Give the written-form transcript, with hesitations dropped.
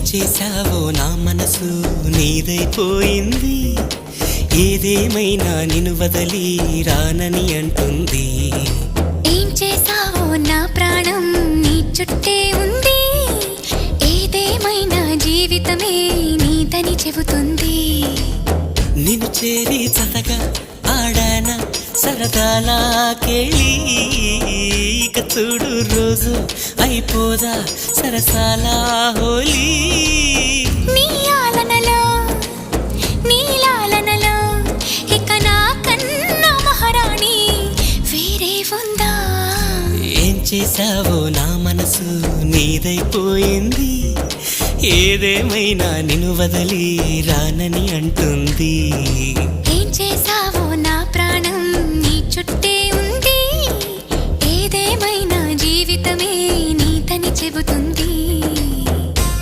చేశావో నా మనసు నీదైపోయింది. ఏదేమైనా నిన్ను వదలి రానని అంటుంది. ఏం చేశావో నా ప్రాణం నీ చుట్టే ఉంది. ఏదేమైనా జీవితమే నీదని చెబుతుంది. నిన్ను చేరి చతగా ఆడాన సరదాలా కేళి. ఇక చూడు రోజు అయిపోదా సరసాలా హోలీ. నీ ఆలనలో నీ లాలనలో ఇక నా కన్నా మహారాణి వేరే ఉందా? ఏం చేశావో నా మనసు నీదైపోయింది. ఏదేమైనా నిన్ను వదలి రానని అంటుంది. ఏం చేశావో నా ప్రాణం నీ చుట్టే ఉంది. ఏదేమైనా జీవితమే నీదని చెబుతుంది.